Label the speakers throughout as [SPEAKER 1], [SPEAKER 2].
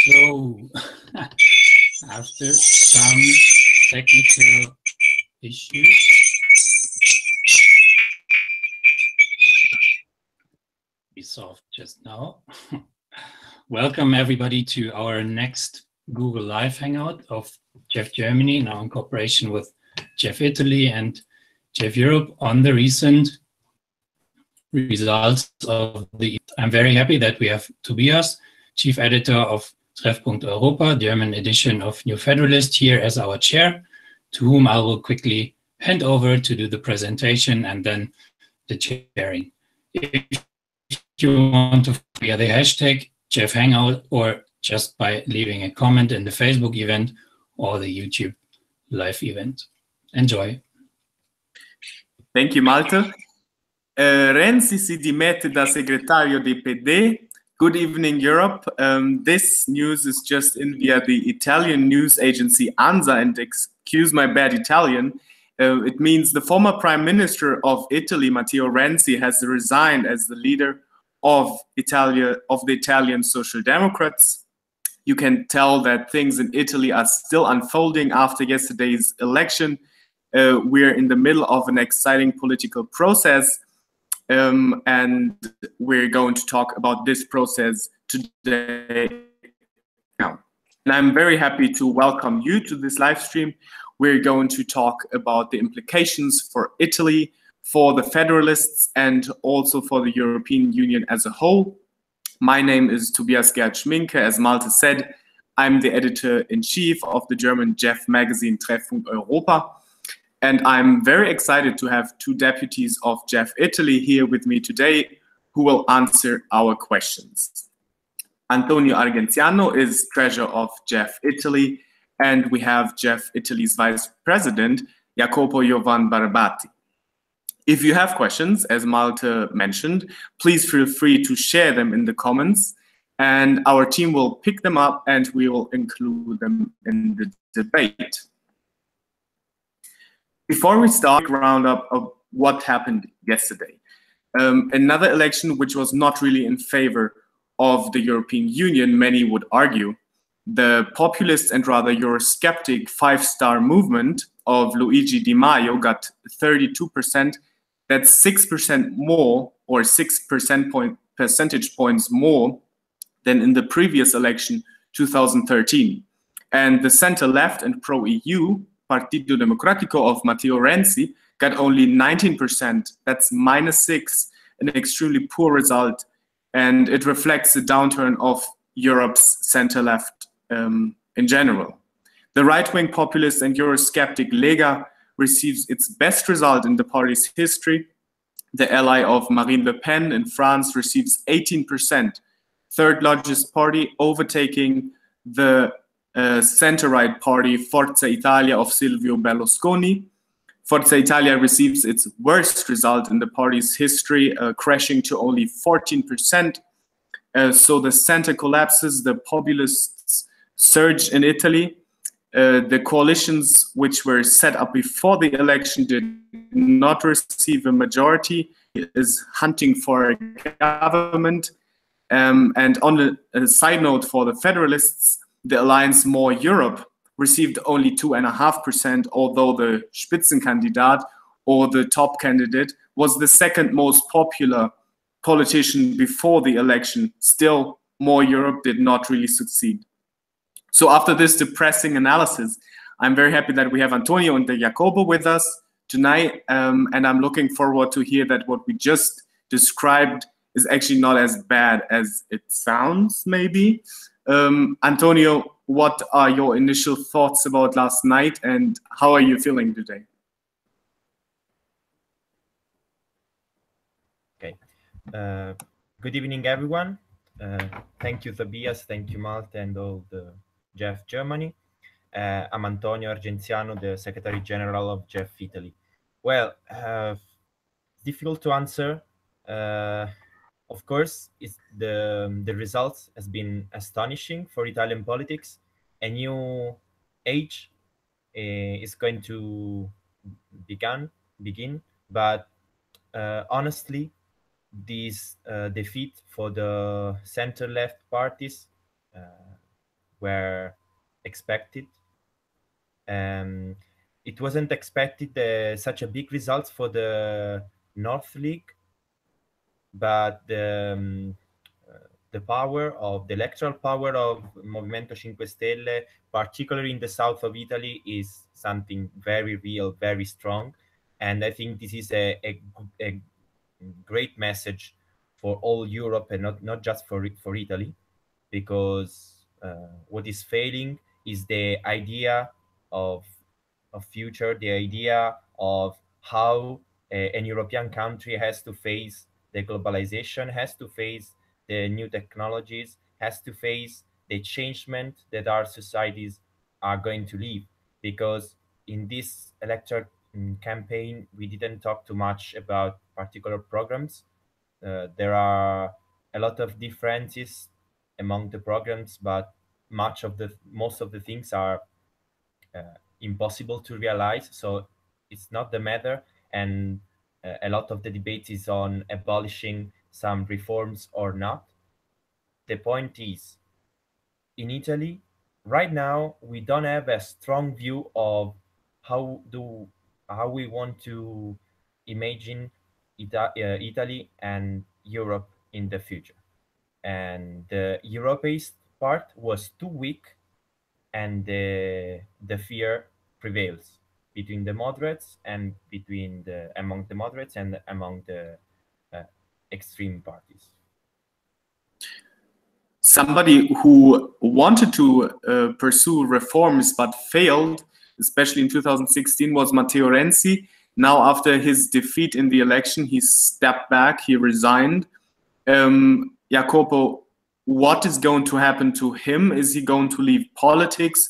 [SPEAKER 1] So, after some technical issues, we solved just now. Welcome everybody to our next Google Live Hangout of JEF Germany, now in cooperation with JEF Italy and JEF Europe on the recent results of the. I'm very happy that we have Tobias, Chief Editor of Treffpunkt Europa, German edition of New Federalist, here as our chair, to whom I will quickly hand over to do the presentation and then the chairing. If you want to via the hashtag JEF Hangout or just by leaving a comment in the Facebook event or the YouTube live event. Enjoy.
[SPEAKER 2] Thank you, Malte. Renzi si dimette da segretario di PD. Good evening, Europe. This news is just in via the Italian news agency ANSA, and excuse my bad Italian. It means the former Prime Minister of Italy, Matteo Renzi, has resigned as the leader of the Italian Social Democrats. You can tell that things in Italy are still unfolding after yesterday's election. We're in the middle of an exciting political process. And we're going to talk about this process today now. And I'm very happy to welcome you to this live stream. We're going to talk about the implications for Italy, for the Federalists, and also for the European Union as a whole. My name is Tobias Schminke. As Malte said, I'm the editor-in-chief of the German JEF magazine Treffpunkt Europa. And I'm very excited to have two deputies of JEF Italy here with me today who will answer our questions. Antonio Argenziano is treasurer of JEF Italy, and we have JEF Italy's vice president, Jacopo Babarti. If you have questions, as Malte mentioned, please feel free to share them in the comments, and our team will pick them up and we will include them in the debate. Before we start, a roundup of what happened yesterday. Another election which was not really in favor of the European Union, many would argue. The populist and rather Eurosceptic five-star movement of Luigi Di Maio got 32%. That's 6% more, or 6 percentage points more than in the previous election, 2013. And the center-left and pro-EU, Partito Democratico of Matteo Renzi, got only 19%. That's -6, an extremely poor result. And it reflects the downturn of Europe's center-left in general. The right-wing populist and Eurosceptic Lega receives its best result in the party's history. The ally of Marine Le Pen in France receives 18%, third largest party, overtaking the center-right party Forza Italia of Silvio Berlusconi. Forza Italia receives its worst result in the party's history, crashing to only 14%. So the center collapses, the populists surge in Italy. The coalitions which were set up before the election did not receive a majority. It is hunting for a government. And on a side note for the Federalists, the Alliance More Europe received only 2.5%, although the Spitzenkandidat, or the top candidate, was the second most popular politician before the election. Still, More Europe did not really succeed. So after this depressing analysis, I'm very happy that we have Antonio and Jacopo with us tonight, and I'm looking forward to hear that what we just described is actually not as bad as it sounds, maybe. Antonio, what are your initial thoughts about last night, and how are you feeling today?
[SPEAKER 3] Okay. Good evening, everyone. Thank you, Tobias. Thank you, Malte, and all the JEF Germany. I'm Antonio Argenziano, the Secretary General of JEF Italy. Well, difficult to answer. Of course, the results has been astonishing for Italian politics. A new age is going to begin, but honestly, this defeat for the center-left parties were expected. It wasn't expected such a big results for the North League, but the power of the electoral power of Movimento 5 Stelle, particularly in the south of Italy, is something very real, very strong. And I think this is a great message for all Europe and not just for Italy, because what is failing is the idea of future, the idea of how an European country has to face the globalization, has to face the new technologies, has to face the changement that our societies are going to live. Because in this electoral campaign, we didn't talk too much about particular programs. There are a lot of differences among the programs, but most of the things are impossible to realize. So it's not the matter, and a lot of the debate is on abolishing some reforms or not. The point is, in Italy right now, we don't have a strong view of how we want to imagine Italy and Europe in the future. And the Europeist part was too weak, and the fear prevails between the moderates and among the moderates and among the extreme parties.
[SPEAKER 2] Somebody who wanted to pursue reforms but failed, especially in 2016, was Matteo Renzi. Now, after his defeat in the election, he stepped back, he resigned. Jacopo, what is going to happen to him? Is he going to leave politics?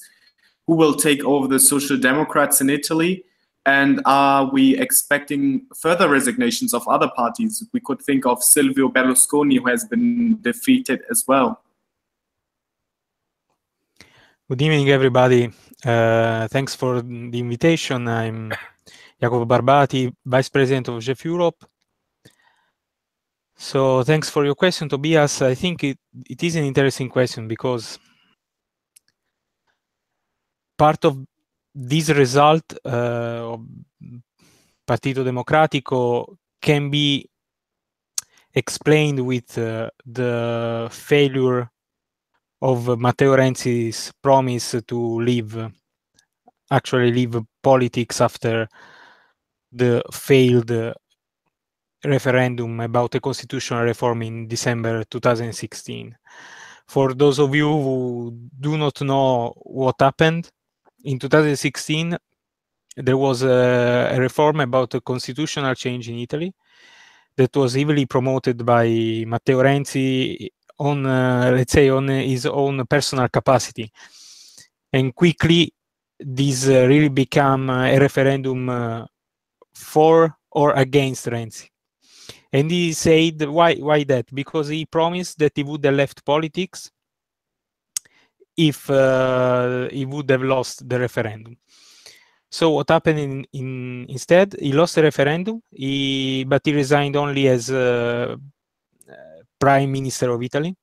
[SPEAKER 2] Who will take over the Social Democrats in Italy? And are we expecting further resignations of other parties? We could think of Silvio Berlusconi, who has been defeated as well.
[SPEAKER 4] Good evening, everybody. Thanks for the invitation. I'm Jacopo Babarti, Vice President of JEF Europe. So thanks for your question, Tobias. I think it is an interesting question, because part of this result of Partito Democratico can be explained with the failure of Matteo Renzi's promise to actually leave politics after the failed referendum about a constitutional reform in December 2016. For those of you who do not know what happened, in 2016, there was a reform about a constitutional change in Italy that was heavily promoted by Matteo Renzi on, let's say, on his own personal capacity. And quickly, this really became a referendum for or against Renzi. And he said, why that? Because he promised that he would have left politics if he would have lost the referendum. So what happened instead? He lost the referendum, but he resigned only as Prime Minister of Italy.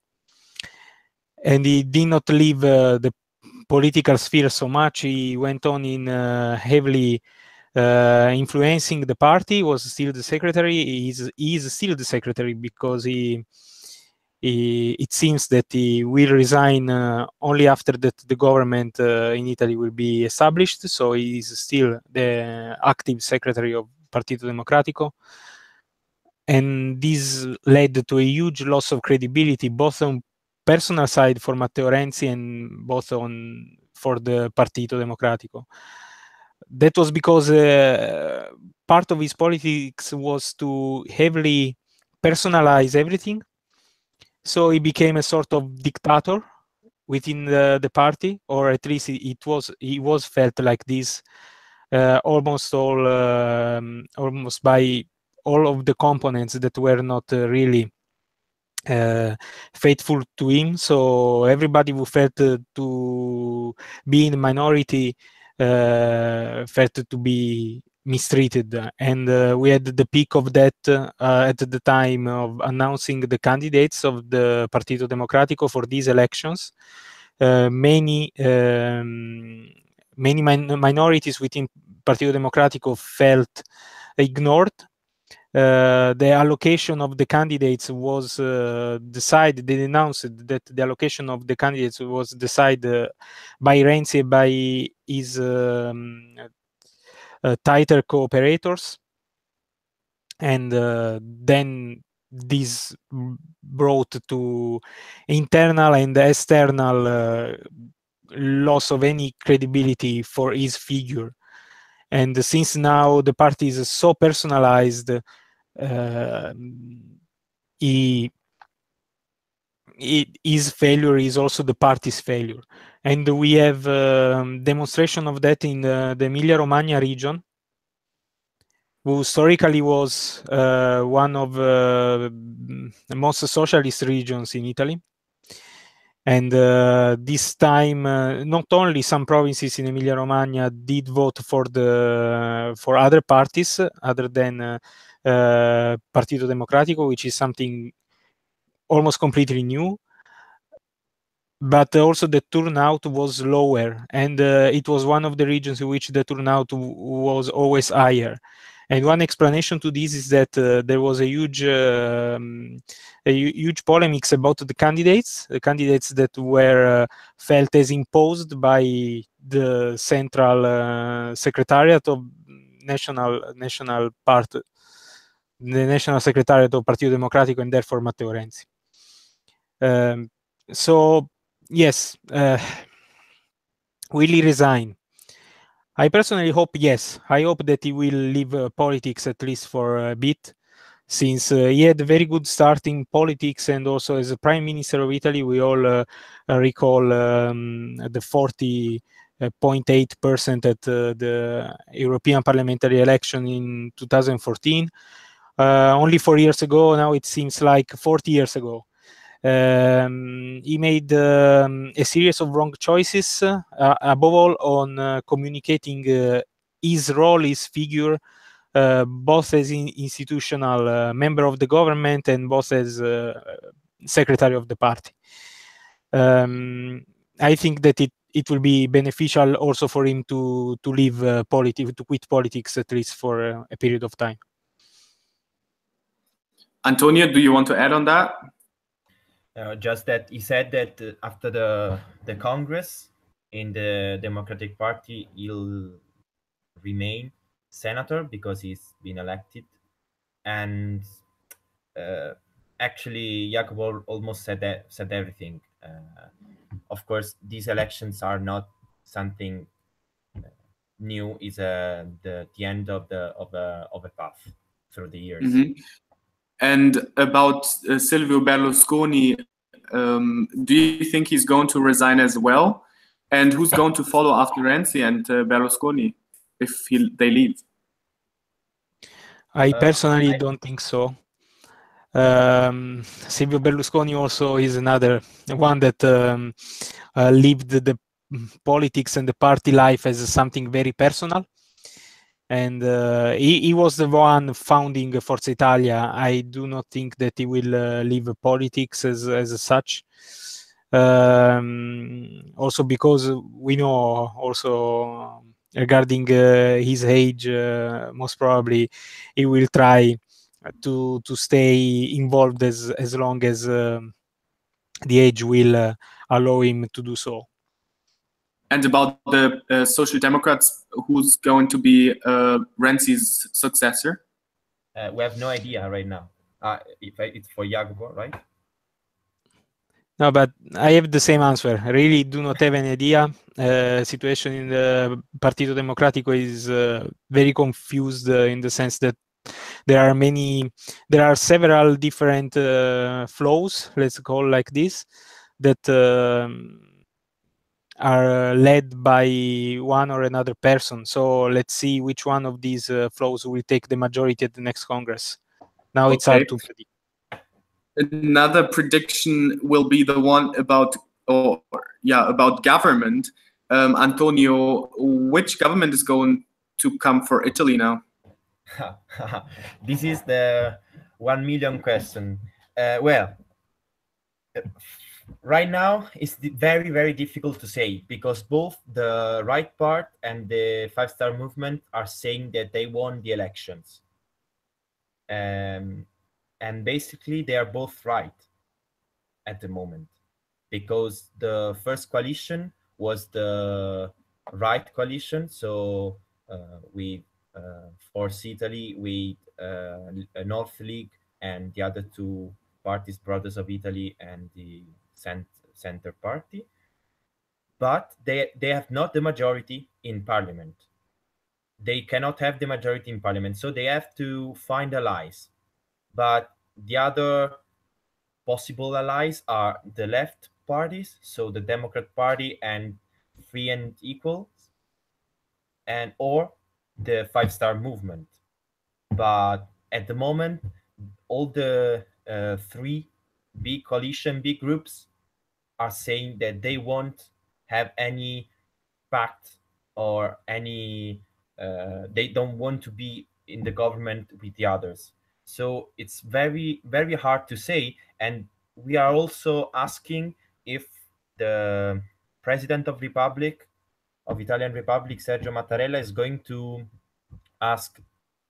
[SPEAKER 4] And he did not leave the political sphere so much. He went on in heavily influencing the party. He was still the secretary. He is still the secretary, because it seems that he will resign only after that the government in Italy will be established. So he is still the active secretary of Partito Democratico. And this led to a huge loss of credibility, both on personal side for Matteo Renzi and both for the Partito Democratico. That was because part of his politics was to heavily personalize everything. So he became a sort of dictator within the party, or at least he was felt like this almost by all of the components that were not really faithful to him. So everybody who felt to be in the minority felt to be mistreated. And we had the peak of that at the time of announcing the candidates of the Partito Democratico for these elections. many minorities within Partito Democratico felt ignored. The allocation of the candidates was decided. They announced that the allocation of the candidates was decided by Renzi, by his tighter cooperators, and then this brought to internal and external loss of any credibility for his figure. And since now the party is so personalized, his failure is also the party's failure. And we have demonstration of that in the Emilia-Romagna region, who historically was one of the most socialist regions in Italy. And this time, not only some provinces in Emilia-Romagna did vote for other parties other than Partito Democratico, which is something almost completely new, but also the turnout was lower, and it was one of the regions in which the turnout was always higher. And one explanation to this is that there was a huge polemics about the candidates that were felt as imposed by the central secretariat of national part, the national secretariat of Partito Democratico, and therefore Matteo Renzi. So yes, will he resign? I personally hope yes. I hope that he will leave politics at least for a bit, since he had a very good start in politics, and also as a Prime Minister of Italy, we all recall the 40.8% at the European parliamentary election in 2014. Only 4 years ago, now it seems like 40 years ago. He made a series of wrong choices, above all on communicating his role, his figure, both as an institutional member of the government and both as secretary of the party. I think that it will be beneficial also for him to leave politics, to quit politics at least for a period of time.
[SPEAKER 2] Antonio, do you want to add on that?
[SPEAKER 3] Just that he said that after the Congress in the Democratic Party, he'll remain senator because he's been elected. And actually, Jacopo almost said everything. Of course, these elections are not something new. Is the end of a path through the years.
[SPEAKER 2] Mm-hmm. And about Silvio Berlusconi, do you think he's going to resign as well? And who's going to follow after Renzi and Berlusconi if they leave?
[SPEAKER 4] I personally don't think so. Silvio Berlusconi also is another one that lived the politics and the party life as something very personal. And he was the one founding Forza Italia. I do not think that he will leave politics as such. Also because we know also regarding his age, most probably he will try to stay involved as long as the age will allow him to do so.
[SPEAKER 2] And about the Social Democrats, who's going to be Renzi's successor?
[SPEAKER 3] We have no idea right now. It's for Jacopo, right?
[SPEAKER 4] No, but I have the same answer. I really do not have any idea. Situation in the Partito Democratico is very confused in the sense that there are several different flows, let's call like this, that are led by one or another person. So let's see which one of these flows will take the majority at the next Congress. Now it's hard to predict.
[SPEAKER 2] Another prediction will be the one about government. Antonio, which government is going to come for Italy now?
[SPEAKER 3] This is the 1 million question. Well, Right now, it's very, very difficult to say because both the right part and the five-star movement are saying that they won the elections. And basically, they are both right at the moment because the first coalition was the right coalition. So with Force Italy, with North League, and the other two parties, Brothers of Italy and the Center Party. But they have not the majority in parliament. They cannot have the majority in parliament, so they have to find allies. But the other possible allies are the left parties, so the Democrat Party and Free and Equal, and or the five-star movement. But at the moment, all the three big coalition, big groups are saying that they won't have any pact or any they don't want to be in the government with the others. So it's very, very hard to say. And we are also asking if the president of Italian Republic, Sergio Mattarella, is going to ask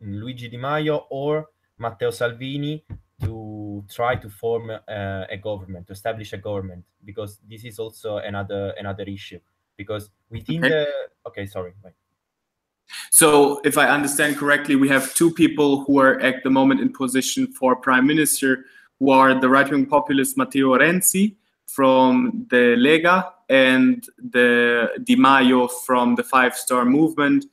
[SPEAKER 3] Luigi Di Maio or Matteo Salvini to try to form a government, to establish a government, because this is also another issue. Because within sorry.
[SPEAKER 2] So if I understand correctly, we have two people who are at the moment in position for prime minister, who are the right-wing populist Matteo Renzi from the Lega and the Di Maio from the five-star movement,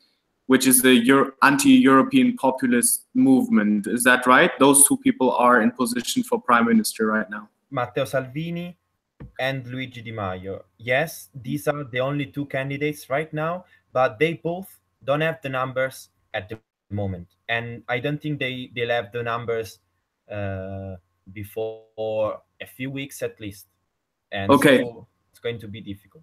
[SPEAKER 2] which is the anti-European populist movement. Is that right? Those two people are in position for prime minister right now.
[SPEAKER 3] Matteo Salvini and Luigi Di Maio. Yes, these are the only two candidates right now, but they both don't have the numbers at the moment. And I don't think they'll have the numbers before a few weeks at least. And so it's going to be difficult.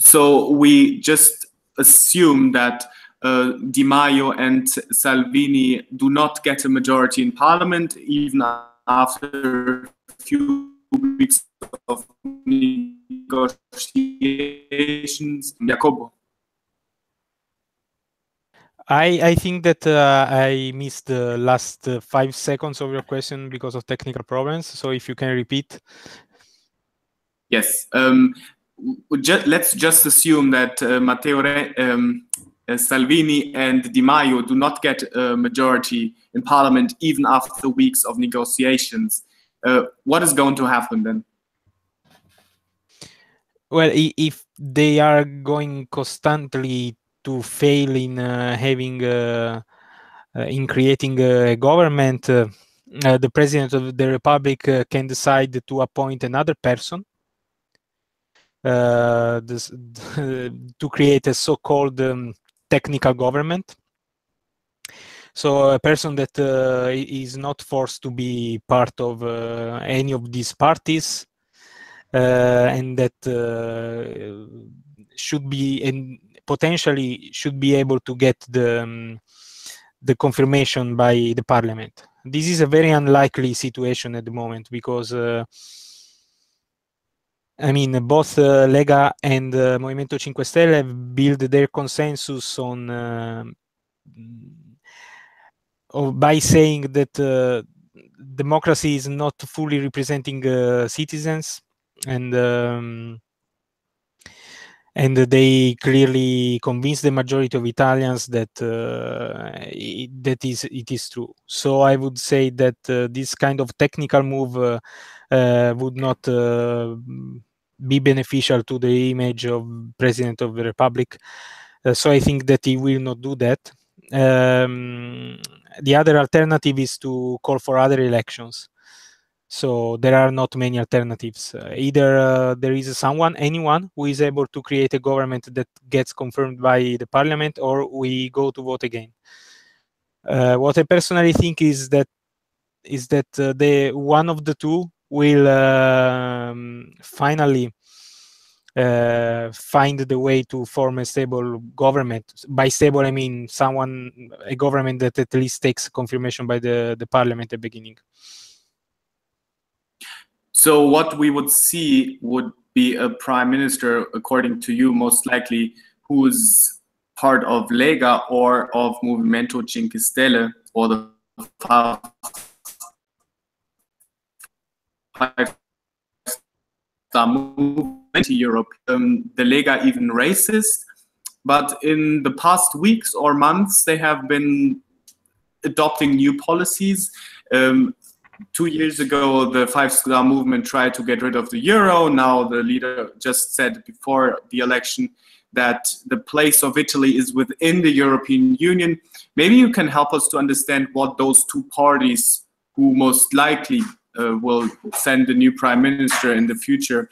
[SPEAKER 2] So we just assume that Di Maio and Salvini do not get a majority in parliament even after a few weeks of negotiations. Jacopo.
[SPEAKER 4] I think that I missed the last 5 seconds of your question because of technical problems. So if you can repeat.
[SPEAKER 2] Yes. Let's just assume that Matteo Salvini and Di Maio do not get a majority in parliament even after weeks of negotiations. What is going to happen then?
[SPEAKER 4] Well, if they are going constantly to fail in in creating a government, the president of the republic can decide to appoint another person to create a so-called technical government. So a person that is not forced to be part of any of these parties, and that should be and potentially should be able to get the confirmation by the parliament. This is a very unlikely situation at the moment because I mean, both Lega and Movimento 5 Stelle have built their consensus on by saying that democracy is not fully representing citizens, and they clearly convinced the majority of Italians that it is true. So I would say that this kind of technical move would not be beneficial to the image of President of the Republic. So I think that he will not do that. The other alternative is to call for other elections. So there are not many alternatives. Either there is anyone who is able to create a government that gets confirmed by the parliament, or we go to vote again. What I personally think is that the one of the two will finally find the way to form a stable government. By stable, I mean a government that at least takes confirmation by the parliament at the beginning.
[SPEAKER 2] So what we would see would be a prime minister, according to you, most likely, who's part of Lega or of Movimento Cinque Stelle, or the five-star movement in Europe. The Lega even racist, but in the past weeks or months, they have been adopting new policies. 2 years ago, the five-star movement tried to get rid of the euro. Now the leader just said before the election that the place of Italy is within the European Union. Maybe you can help us to understand what those two parties, who most likely will send a new prime minister in the future,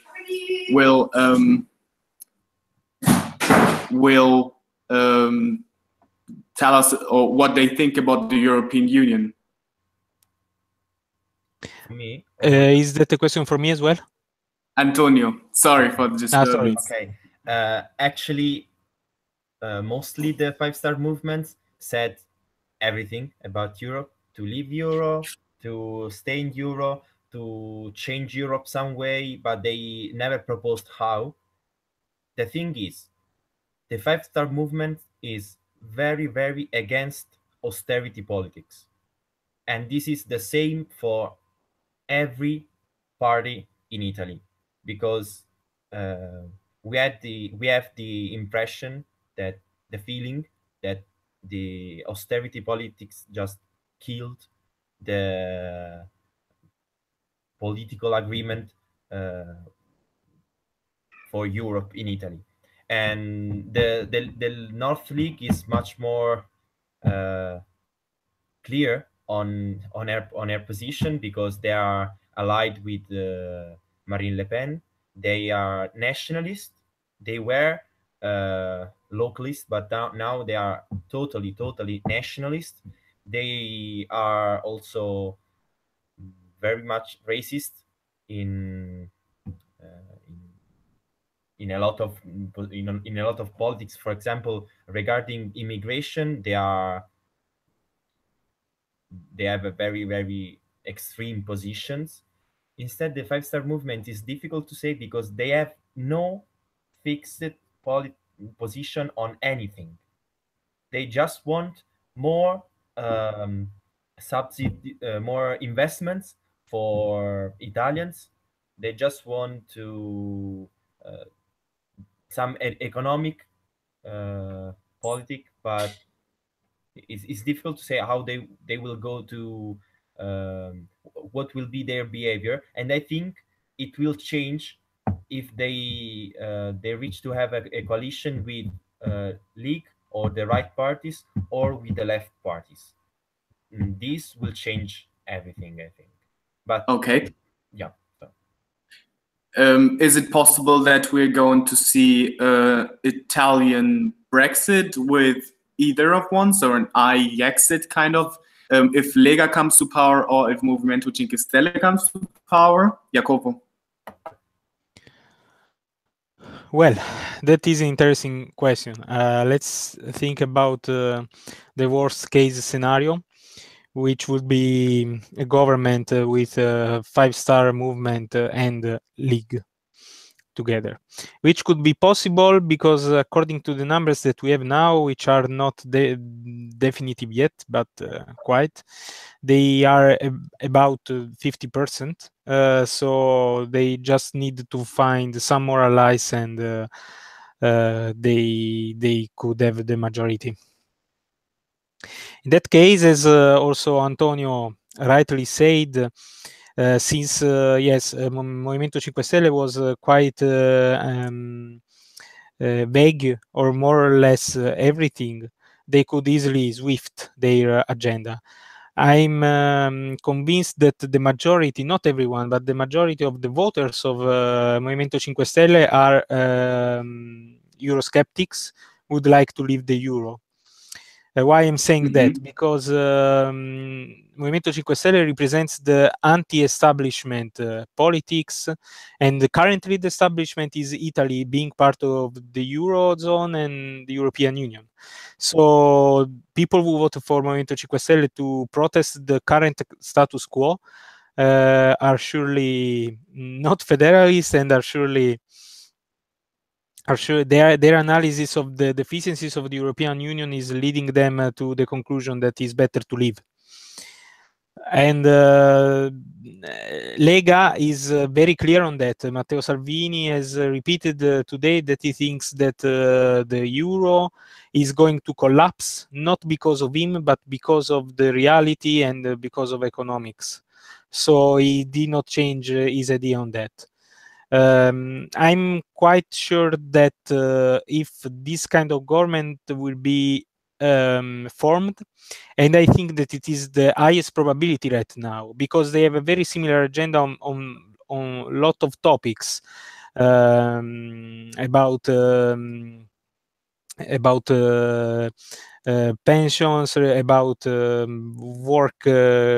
[SPEAKER 2] will tell us, or what they think about the European Union.
[SPEAKER 3] Me?
[SPEAKER 4] Is that a question for me as well?
[SPEAKER 2] Antonio, sorry for the disturbance.
[SPEAKER 3] Okay. Actually, mostly the five-star movements said everything about Europe: to leave Euro, to stay in Euro, to change Europe some way, but they never proposed how. The thing is, the five-star movement is very, very against austerity politics. And this is the same for every party in Italy, because we have the impression, that the feeling that the austerity politics just killed the political agreement for Europe in Italy. And the North League is much more clear on their position, because they are allied with Marine Le Pen. They are nationalist. They were localist, but now they are totally nationalist. They are also very much racist in a lot of politics. For example, regarding immigration, they have a very, very extreme positions. Instead, the five-star movement is difficult to say, because they have no fixed position on anything. They just want more subsidy, more investments for Italians. They just want to some economic politic, but it's difficult to say how they will go to what will be their behavior. And I think it will change if they reach to have a coalition with League or the right parties, or with the left parties. This will change everything, I think. But
[SPEAKER 2] okay,
[SPEAKER 3] yeah.
[SPEAKER 2] Is it possible that we're going to see Italian Brexit with either of one, so an I-Exit kind of, if Lega comes to power, or if Movimento Cinque Stelle comes to power? Jacopo?
[SPEAKER 4] Well, that is an interesting question. Let's think about the worst case scenario, which would be a government with a five-star movement and League together, which could be possible because according to the numbers that we have now, which are not definitive yet, but quite, they are about 50%. So they just need to find some more allies, and they could have the majority. In that case, as also Antonio rightly said, since yes, Movimento 5 Stelle was quite vague, or more or less everything, they could easily swift their agenda. I'm convinced that the majority, not everyone, but the majority of the voters of Movimento 5 Stelle are Eurosceptics, would like to leave the euro. Why I'm saying that? Because Movimento 5 Stelle represents the anti-establishment politics, and currently the establishment is Italy being part of the Eurozone and the European Union. So people who vote for Movimento 5 Stelle to protest the current status quo are surely not federalists and are sure their analysis of the deficiencies of the European Union is leading them to the conclusion that it's better to leave. And Lega is very clear on that. Matteo Salvini has repeated today that he thinks that the euro is going to collapse, not because of him, but because of the reality and because of economics. So he did not change his idea on that. I'm quite sure that if this kind of government will be formed, and I think that it is the highest probability right now, because they have a very similar agenda on a lot of topics about pensions, about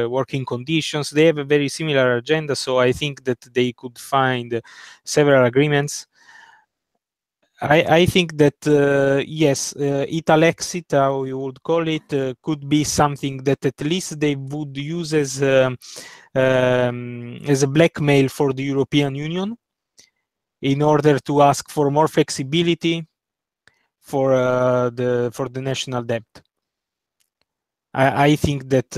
[SPEAKER 4] working conditions. They have a very similar agenda, so I think that they could find several agreements. I think that yes, Italexit, how you would call it, could be something that at least they would use as a blackmail for the European Union in order to ask for more flexibility for the national debt. I think that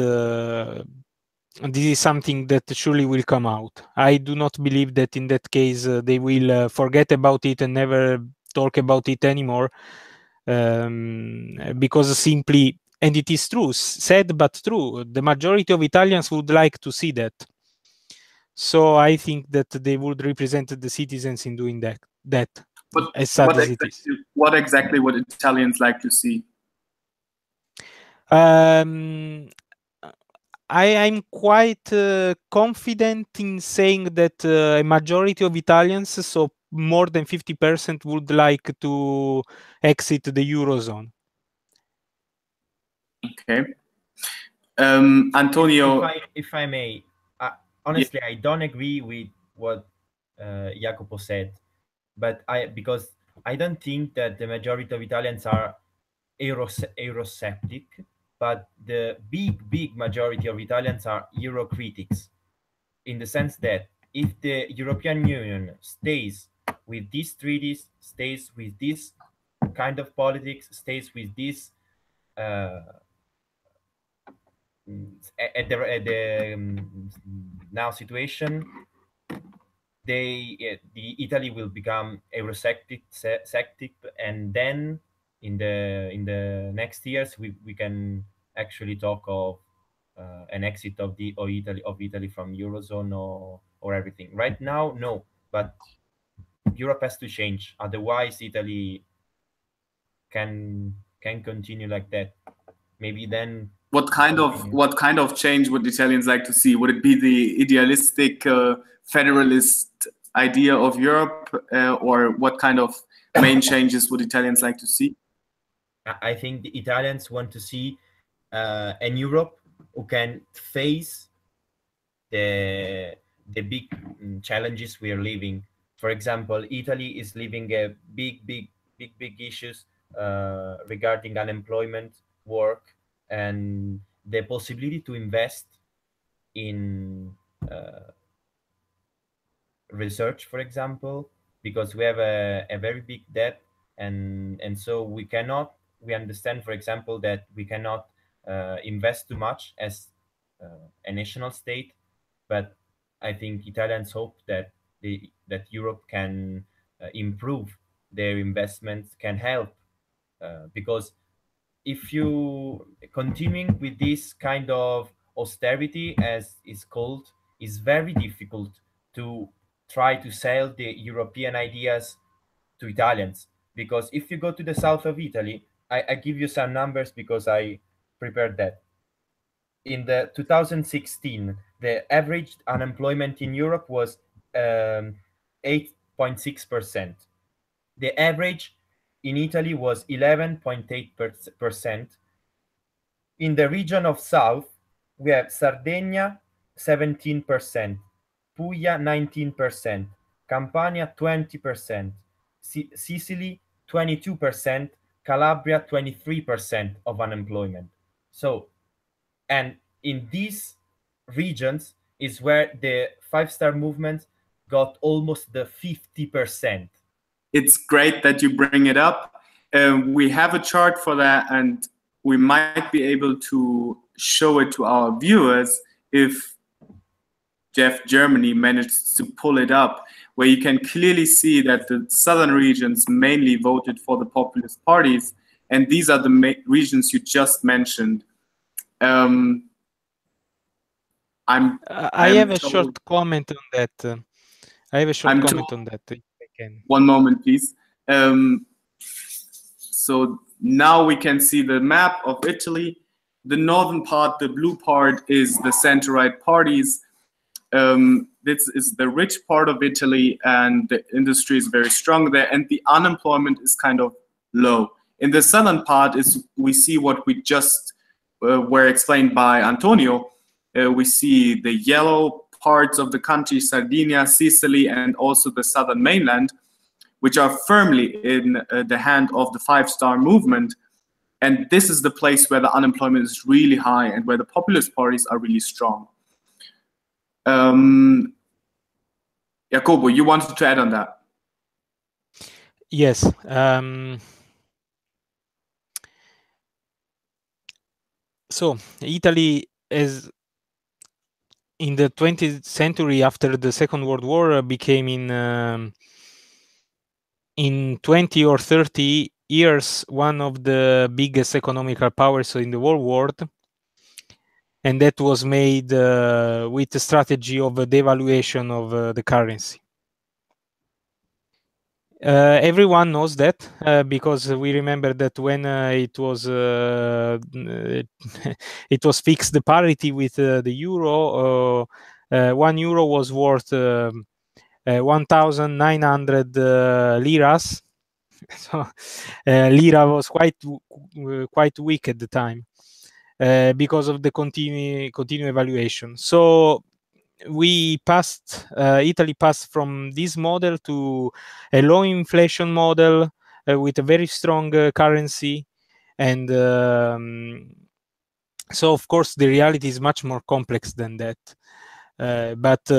[SPEAKER 4] this is something that surely will come out. I do not believe that in that case they will forget about it and never talk about it anymore, because simply, and it is true, sad but true, the majority of Italians would like to see that. So I think that they would represent the citizens in doing that.
[SPEAKER 2] But
[SPEAKER 4] as sad as it is.
[SPEAKER 2] What exactly would Italians like to see?
[SPEAKER 4] I'm quite confident in saying that a majority of Italians, so more than 50%, would like to exit the Eurozone.
[SPEAKER 2] Okay. Antonio.
[SPEAKER 3] If I may, honestly, I don't agree with what Jacopo said, but because I don't think that the majority of Italians are Eurosceptic, but the big majority of Italians are Euro critics, in the sense that if the European Union stays with these treaties, stays with this kind of politics, stays with this at the now situation, the Italy will become Eurosceptic, and then in the next years we can actually talk of an exit of Italy from Eurozone or everything. Right now, no, but Europe has to change, otherwise Italy can continue like that. Maybe then.
[SPEAKER 2] What kind of change would Italians like to see? Would it be the idealistic federalist idea of Europe, or what kind of main changes would Italians like to see?
[SPEAKER 3] I think the Italians want to see an Europe who can face the big challenges we are living. For example, Italy is living a big issues regarding unemployment, work, and the possibility to invest in research, for example, because we have a very big debt, and so we understand, for example, that we cannot invest too much as a national state. But I think Italians hope that that Europe can improve their investments, can help, because if you continuing with this kind of austerity, as is called, is very difficult to try to sell the European ideas to Italians. Because if you go to the south of Italy, I give you some numbers because I prepared that. In the 2016, the average unemployment in Europe was 8.6%. The average in Italy was 11.8%. In the region of South, we have Sardinia 17%, Puglia 19%, Campania 20%, Sicily 22%, Calabria 23% of unemployment. So, and in these regions, is where the five-star movement got almost the 50%.
[SPEAKER 2] It's great that you bring it up. We have a chart for that, and we might be able to show it to our viewers if JEF Germany managed to pull it up, where you can clearly see that the southern regions mainly voted for the populist parties, and these are the regions you just mentioned.
[SPEAKER 4] I have a short comment on that. I have a short comment on that. If I can.
[SPEAKER 2] One moment, please. So now we can see the map of Italy. The northern part, the blue part, is the center-right parties. This is the rich part of Italy, and the industry is very strong there, and the unemployment is kind of low. In the southern part is we see what we just were explained by Antonio. We see the yellow parts of the country, Sardinia, Sicily, and also the southern mainland, which are firmly in the hand of the five-star movement. And this is the place where the unemployment is really high and where the populist parties are really strong. Jacopo, you wanted to add on that?
[SPEAKER 4] Yes. So Italy is in the 20th century, after the Second World War, became in 20 or 30 years one of the biggest economical powers in the whole world. And that was made with the strategy of a devaluation of the currency. Everyone knows that because we remember that when it was fixed the parity with the euro, 1 euro was worth 1,900 liras. So lira was quite weak at the time because of the continued evaluation. So Italy passed from this model to a low inflation model with a very strong currency, and so of course the reality is much more complex than that. But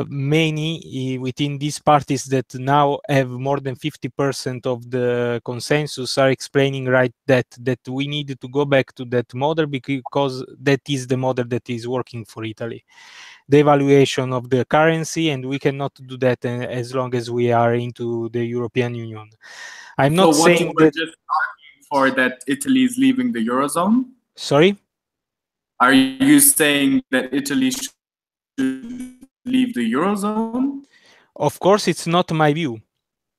[SPEAKER 4] many within these parties that now have more than 50% of the consensus are explaining that we need to go back to that model because that is the model that is working for Italy. The evaluation of the currency, and we cannot do that as long as we are into the European Union. I'm not saying that.
[SPEAKER 2] Just arguing for that Italy is leaving the Eurozone?
[SPEAKER 4] Sorry?
[SPEAKER 2] Are you saying that Italy should leave the Eurozone?
[SPEAKER 4] Of course, it's not my view.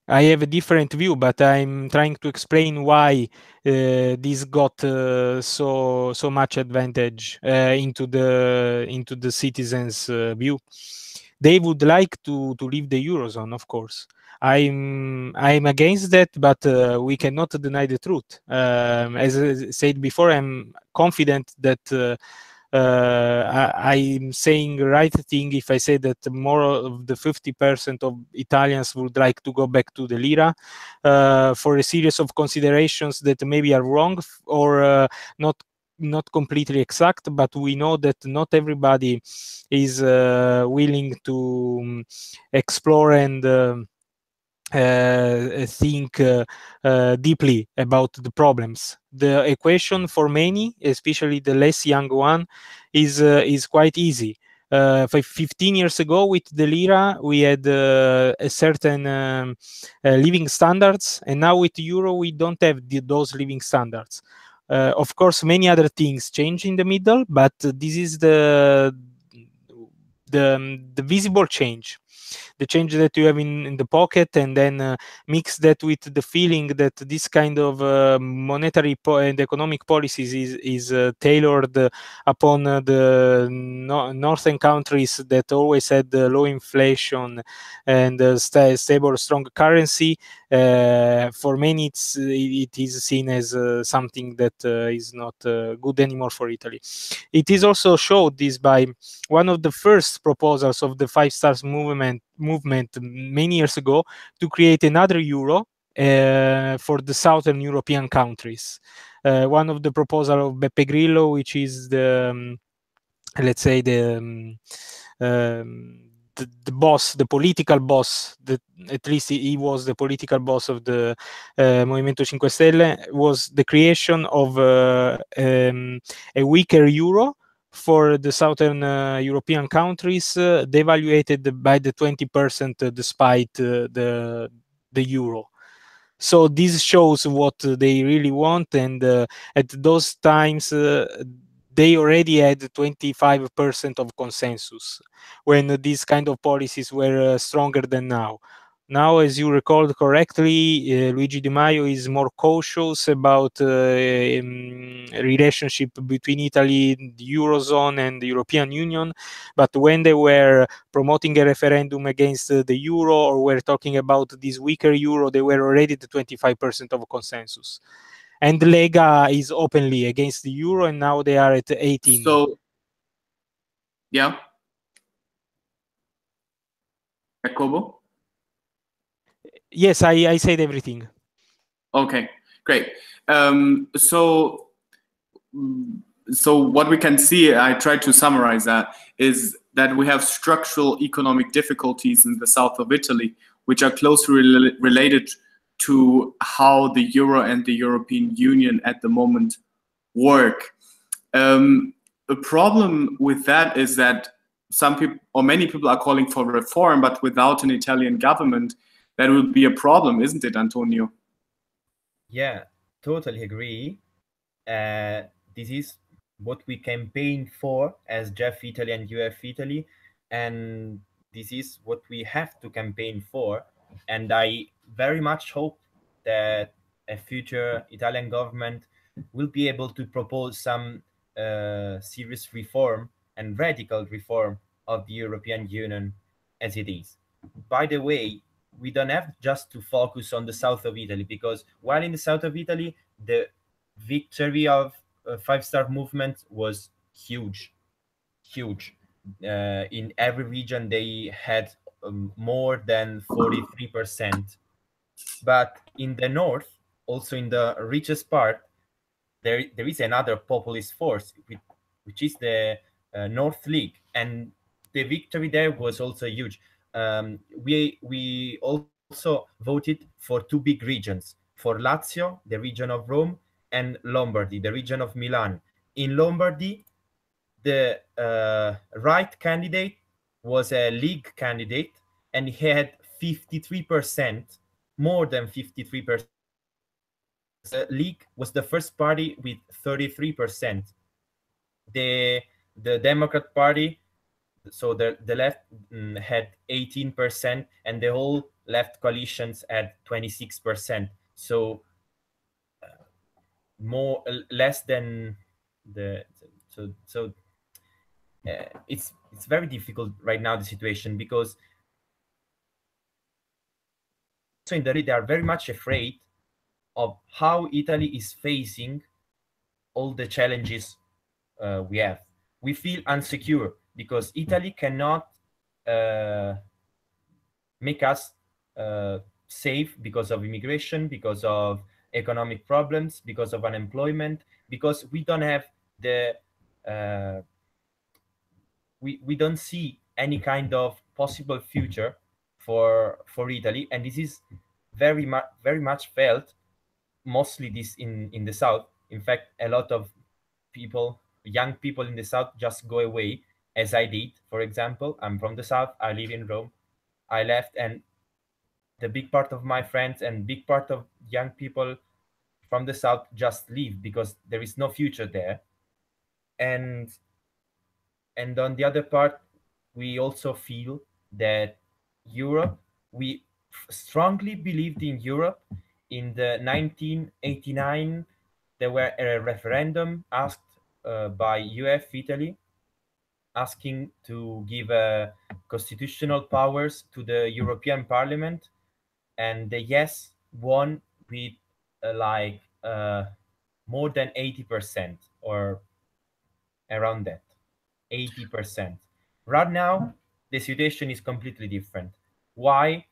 [SPEAKER 4] I have a different view, but I'm trying to explain why this got so much advantage into the citizens' view. They would like to leave the Eurozone, of course. I'm against that, but we cannot deny the truth. As I said before, I'm confident that I'm saying the right thing if I say that more of the 50% of Italians would like to go back to the lira for a series of considerations that maybe are wrong or not completely exact, but we know that not everybody is willing to explore and think deeply about the problems. The equation for many, especially the less young one, is quite easy. 15 years ago with the lira, we had a certain living standards, and now with euro, we don't have those living standards. Of course, many other things change in the middle, but this is the visible change. The change that you have in the pocket, and then mix that with the feeling that this kind of monetary and economic policies is tailored upon the northern countries that always had low inflation and stable, strong currency. For many, it is seen as something that is not good anymore for Italy. It is also showed this by one of the first proposals of the Five Stars movement many years ago to create another euro for the southern European countries. One of the proposals of Beppe Grillo, which is the let's say the the boss, the political boss, at least he was the political boss of the Movimento 5 Stelle, was the creation of a weaker euro for the southern European countries, devaluated by the 20% despite the euro. So this shows what they really want, and at those times they already had 25% of consensus when these kind of policies were stronger than now. Now, as you recalled correctly, Luigi Di Maio is more cautious about relationship between Italy, the Eurozone, and the European Union. But when they were promoting a referendum against the euro, or were talking about this weaker euro, they were already the 25% of consensus. And Lega is openly against the euro, and now they are at 18.
[SPEAKER 2] So, yeah. Jacopo?
[SPEAKER 4] Yes, I said everything.
[SPEAKER 2] Okay, great. So what we can see, I tried to summarize that, is that we have structural economic difficulties in the south of Italy, which are closely related to how the euro and the European Union at the moment work. The problem with that is that some people, or many people, are calling for reform, but without an Italian government, that would be a problem, isn't it, Antonio?
[SPEAKER 3] Yeah, totally agree. This is what we campaign for as JEF Italy and UF Italy, and this is what we have to campaign for. And I very much hope that a future Italian government will be able to propose some serious reform and radical reform of the European Union as it is. By the way, we don't have just to focus on the south of Italy, because while in the south of Italy, the victory of five-star movement was huge. In every region, they had more than 43%. But in the north, also in the richest part, there is another populist force, which is the North League, and the victory there was also huge. We also voted for two big regions, for Lazio, the region of Rome, and Lombardy, the region of Milan. In Lombardy, the right candidate was a League candidate, and he had 53%, more than 53%. The League was the first party with 33%. The Democrat Party, so the left, had 18%, and the whole left coalitions had 26%. So less than the it's very difficult right now, the situation, because so in the they are very much afraid of how Italy is facing all the challenges we have. We feel insecure because Italy cannot make us safe because of immigration, because of economic problems, because of unemployment, because we don't have the we don't see any kind of possible future for Italy, and this is very much felt mostly this in the south. In fact, a lot of people, young people in the south, just go away, as I did. For example, I'm from the south, I live in Rome. I left, and the big part of my friends and big part of young people from the south just leave because there is no future there. And on the other part, we also feel that Europe, we strongly believed in Europe. In the 1989, there were a referendum asked by UF Italy, asking to give constitutional powers to the European Parliament, and the yes won with more than 80%, or around that, 80%. Right now, the situation is completely different. Why?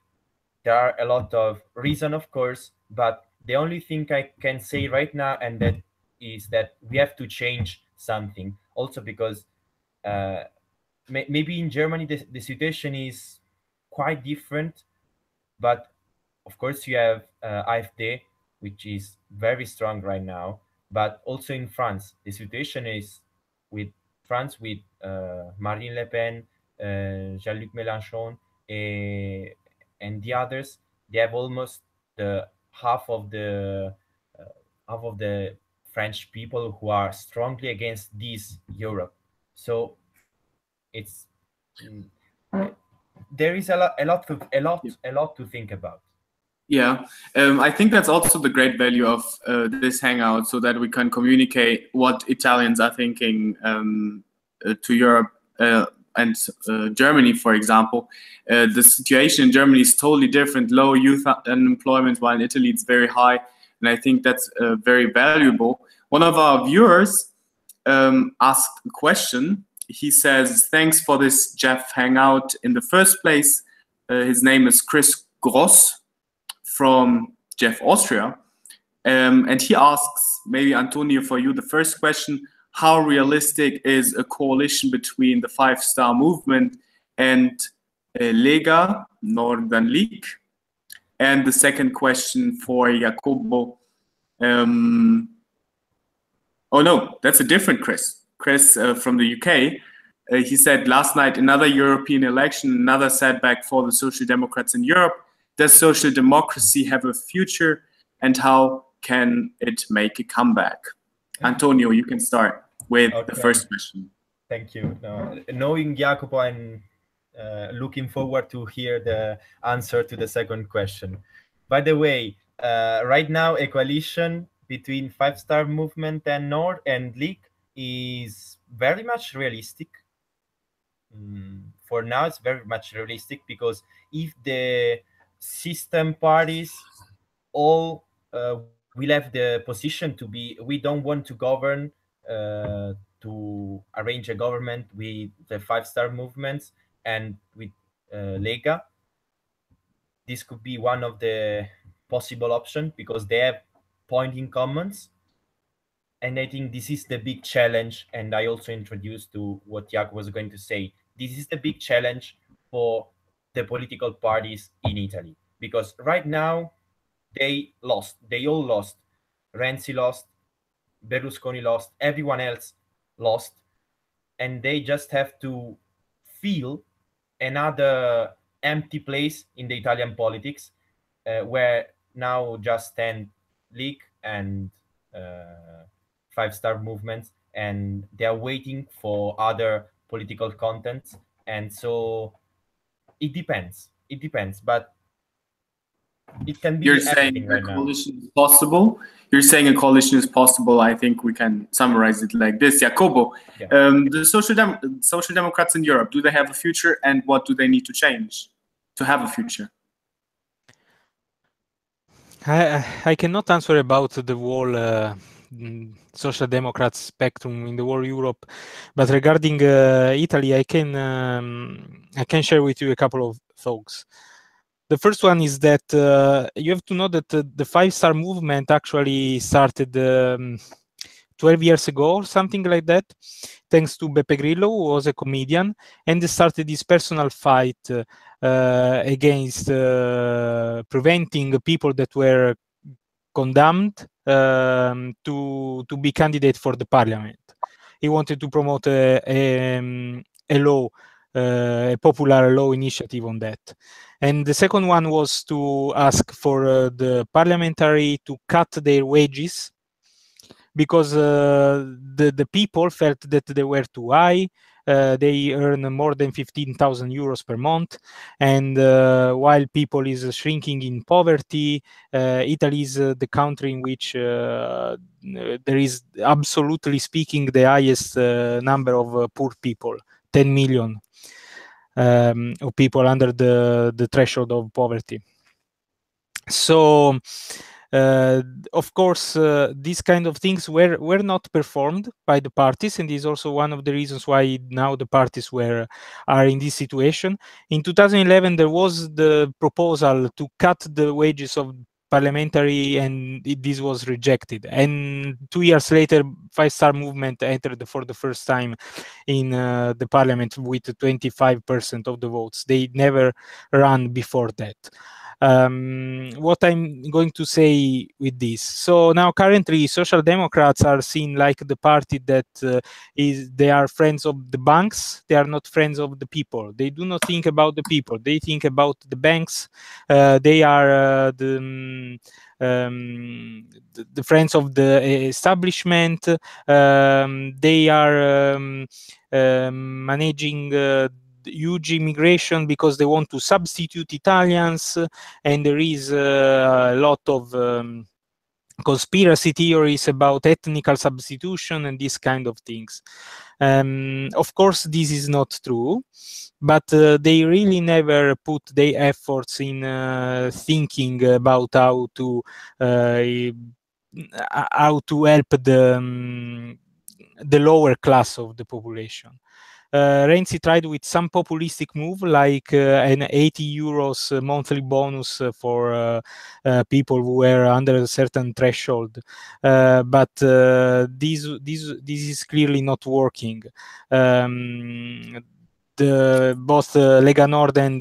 [SPEAKER 3] There are a lot of reasons, of course, but the only thing I can say right now, and that is that we have to change something. Also because maybe in Germany the situation is quite different, but of course you have AfD, which is very strong right now. But also in France, the situation is with France with Marine Le Pen, Jean-Luc Mélenchon, and the others. They have almost the half of the French people who are strongly against this Europe. So it's there is a lot to think about.
[SPEAKER 2] Yeah, I think that's also the great value of this hangout, so that we can communicate what Italians are thinking to Europe and Germany, for example. The situation in Germany is totally different, low youth unemployment, while in Italy it's very high, and I think that's very valuable. One of our viewers asked a question. He says, thanks for this JEF Hangout in the first place. His name is Chris Gross from JEF Austria. And he asks, maybe Antonio, for you, the first question: how realistic is a coalition between the Five-Star Movement and Lega, Northern League? And the second question for Jacopo. Oh no, that's a different Chris. Chris from the UK. He said, last night, another European election, another setback for the Social Democrats in Europe. Does social democracy have a future, and how can it make a comeback? Antonio, you can start with the first question.
[SPEAKER 3] Thank you. Knowing Jacopo, I'm looking forward to hear the answer to the second question. By the way, right now, a coalition between Five-Star Movement and North and League is very much realistic. For now, it's very much realistic, because if the system parties all will have the position to be, we don't want to govern, to arrange a government with the Five-Star Movements and with Lega, this could be one of the possible options, because they have point in commons. And I think this is the big challenge, and I also introduced to what Jacopo was going to say. This is the big challenge for the political parties in Italy, because right now they lost. They all lost. Renzi lost, Berlusconi lost, everyone else lost, and they just have to fill another empty place in the Italian politics, where now just stand League and Five-Star Movements, and they are waiting for other political contents. And so it depends, but it can be.
[SPEAKER 2] You're saying a coalition is possible. You're saying a coalition is possible. I think we can summarize it like this. Jacopo, yeah. The Social Democrats in Europe, do they have a future, and what do they need to change to have a future?
[SPEAKER 4] I cannot answer about the whole Social Democrat spectrum in the whole Europe, but regarding Italy, I can share with you a couple of thoughts. The first one is that you have to know that the Five-Star Movement actually started 12 years ago or something like that, thanks to Beppe Grillo, who was a comedian, and they started this personal fight against preventing people that were condemned to be candidate for the parliament. He wanted to promote a law, a popular law initiative on that. And the second one was to ask for the parliamentary to cut their wages, because the people felt that they were too high. They earn more than 15,000 euros per month, and while people is shrinking in poverty, Italy is the country in which there is, absolutely speaking, the highest number of poor people, 10 million of people under the threshold of poverty. So of course, these kind of things were not performed by the parties, and is also one of the reasons why now the parties are in this situation. In 2011, there was the proposal to cut the wages of parliamentary, and this was rejected. And 2 years later, Five Star Movement entered for the first time in the parliament with 25% of the votes. They never ran before that. What I'm going to say with this. So now currently Social Democrats are seen like the party that they are friends of the banks. They are not friends of the people. They do not think about the people. They think about the banks. They are the friends of the establishment. They are managing huge immigration because they want to substitute Italians, and there is a lot of conspiracy theories about ethnical substitution and these kind of things. Of course, this is not true, but they really never put their efforts in thinking about how to help the lower class of the population. Renzi tried with some populistic move like an 80 euros monthly bonus for people who were under a certain threshold, but this is clearly not working. Both Lega Nord and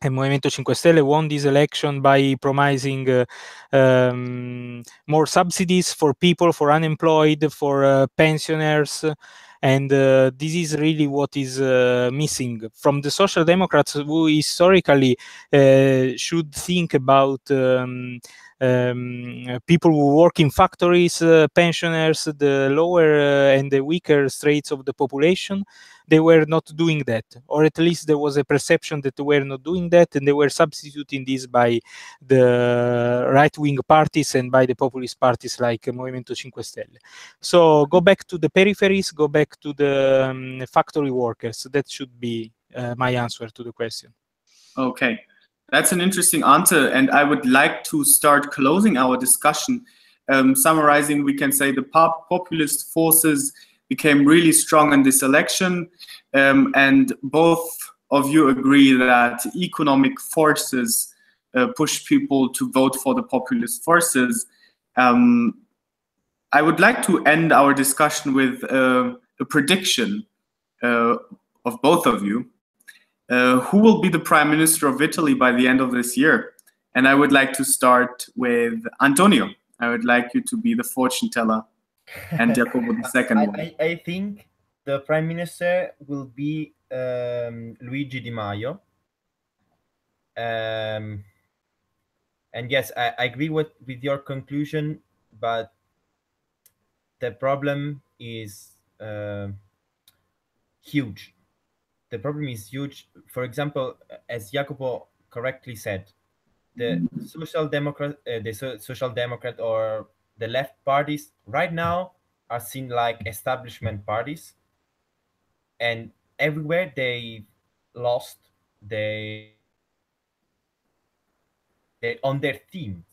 [SPEAKER 4] Movimento 5 Stelle won this election by promising more subsidies for people, for unemployed, for pensioners. And this is really what is missing from the Social Democrats, who historically should think about people who work in factories, pensioners, the lower and the weaker straits of the population. They were not doing that, or at least there was a perception that they were not doing that, and they were substituting this by the right-wing parties and by the populist parties like Movimento 5 Stelle. So go back to the peripheries, go back to the factory workers. That should be my answer to the question.
[SPEAKER 2] Okay, that's an interesting answer, and I would like to start closing our discussion. Summarizing, we can say the populist forces became really strong in this election, and both of you agree that economic forces push people to vote for the populist forces. I would like to end our discussion with a prediction of both of you. Who will be the Prime Minister of Italy by the end of this year? And I would like to start with Antonio. I would like you to be the fortune teller, and Jacopo the second one.
[SPEAKER 3] I think the Prime Minister will be Luigi Di Maio. And yes, I agree with your conclusion, but the problem is huge. The problem is huge. For example, as Jacopo correctly said, the Social Democrat or the left parties right now are seen like establishment parties, and everywhere they lost they on their themes.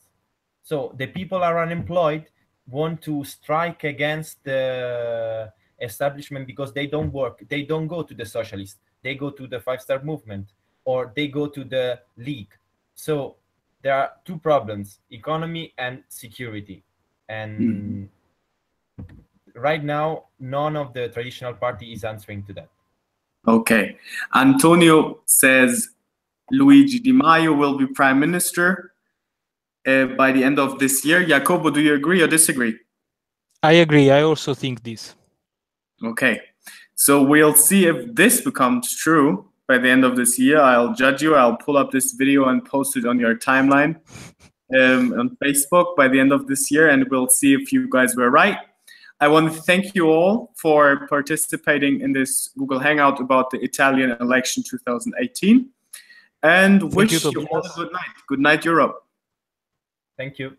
[SPEAKER 3] So the people are unemployed, want to strike against the establishment because they don't work, they don't go to the socialists, they go to the Five Star Movement, or they go to the League. So there are two problems: economy and security. And right now, none of the traditional party is answering to that.
[SPEAKER 2] Okay. Antonio says Luigi Di Maio will be Prime Minister by the end of this year. Jacopo, do you agree or disagree?
[SPEAKER 4] I agree. I also think this.
[SPEAKER 2] Okay. So we'll see if this becomes true by the end of this year. I'll judge you. I'll pull up this video and post it on your timeline on Facebook by the end of this year, and we'll see if you guys were right. I want to thank you all for participating in this Google Hangout about the Italian election 2018, and wish you all a good night. Good night, Europe.
[SPEAKER 3] Thank you.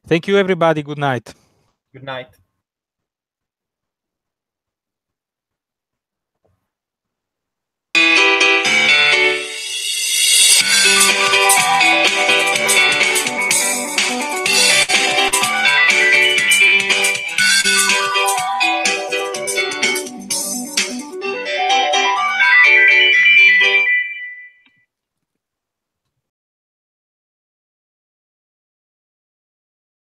[SPEAKER 4] Thank you, everybody. Good night.
[SPEAKER 3] Good night.